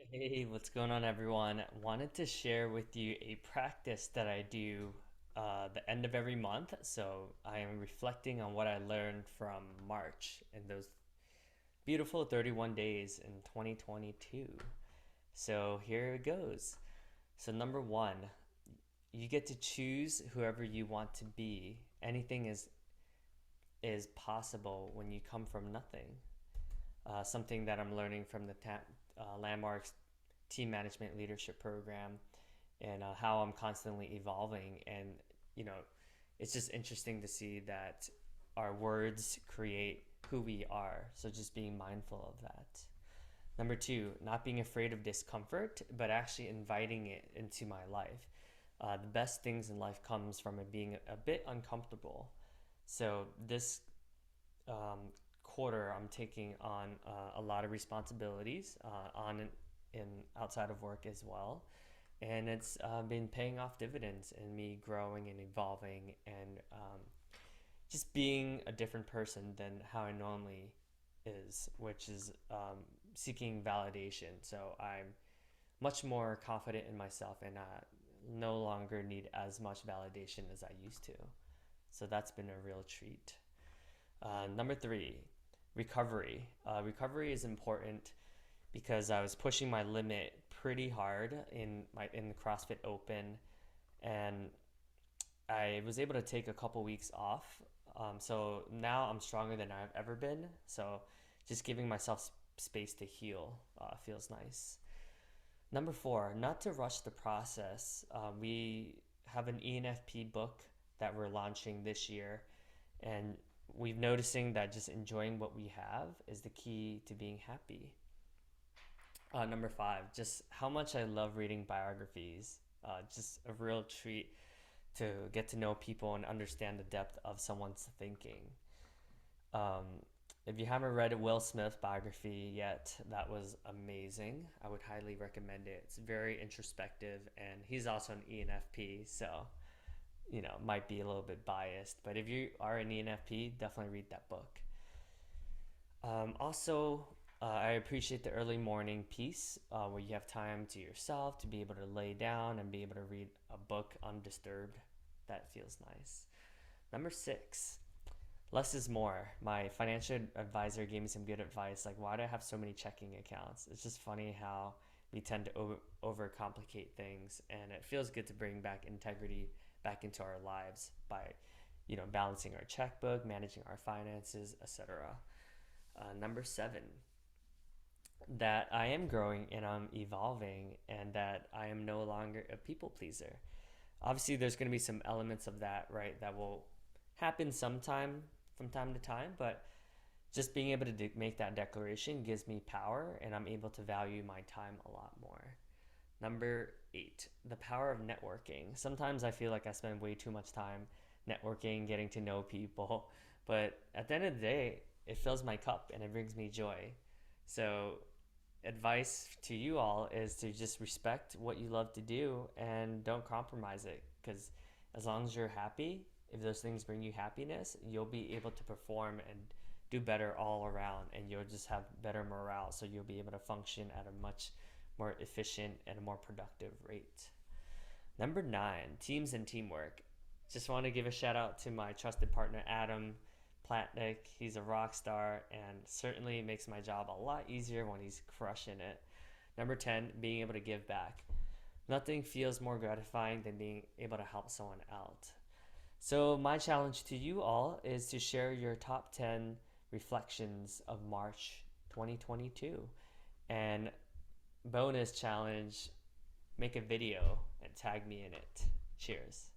Hey, what's going on, everyone? Wanted to share with you a practice that I do the end of every month. So I am reflecting on what I learned from March and those beautiful 31 days in 2022. So here it goes. So, number one, you get to choose whoever you want to be. Anything is possible when you come from nothing. Something that I'm learning from the Landmarks Team Management Leadership Program, and how I'm constantly evolving. And, you know, it's just interesting to see that our words create who we are. So just being mindful of that. Number two, not being afraid of discomfort, but actually inviting it into my life. The best things in life comes from it being a bit uncomfortable. So this quarter, I'm taking on a lot of responsibilities on in outside of work as well, and it's been paying off dividends in me growing and evolving and just being a different person than how I normally is, which is seeking validation. So I'm much more confident in myself and no longer need as much validation as I used to. So that's been a real treat. Number three, recovery. Recovery is important because I was pushing my limit pretty hard in the CrossFit Open, and I was able to take a couple weeks off. So now I'm stronger than I've ever been. So just giving myself space to heal feels nice. Number four, not to rush the process. We have an ENFP book that we're launching this year, and we've noticing that just enjoying what we have is the key to being happy. Number five, just how much I love reading biographies. Just a real treat to get to know people and understand the depth of someone's thinking. Um, if you haven't read a Will Smith biography yet, that was amazing. I would highly recommend it. It's very introspective, and he's also an ENFP, so might be a little bit biased. But if you are an ENFP, definitely read that book. Also, I appreciate the early morning piece where you have time to yourself to be able to lay down and be able to read a book undisturbed. That feels nice. Number six, less is more. My financial advisor gave me some good advice. Like, why do I have so many checking accounts? It's just funny how we tend to overcomplicate things, and it feels good to bring back integrity back into our lives by, balancing our checkbook, managing our finances, etc. Number seven, that I am growing and I'm evolving, and that I am no longer a people pleaser. Obviously, there's going to be some elements of that, right, that will happen sometime from time to time, but just being able to make that declaration gives me power, and I'm able to value my time a lot more. Number eight, the power of networking. Sometimes I feel like I spend way too much time networking, getting to know people, but at the end of the day, it fills my cup and it brings me joy. So, advice to you all is to just respect what you love to do and don't compromise it, because as long as you're happy, if those things bring you happiness, you'll be able to perform and do better all around, and you'll just have better morale, so you'll be able to function at a much more efficient and a more productive rate. Number nine, teams and teamwork. Just want to give a shout out to my trusted partner, Adam Platnick. He's a rock star and certainly makes my job a lot easier when he's crushing it. Number 10, being able to give back. Nothing feels more gratifying than being able to help someone out. So, my challenge to you all is to share your top 10 reflections of March 2022. And bonus challenge, make a video and tag me in it. Cheers.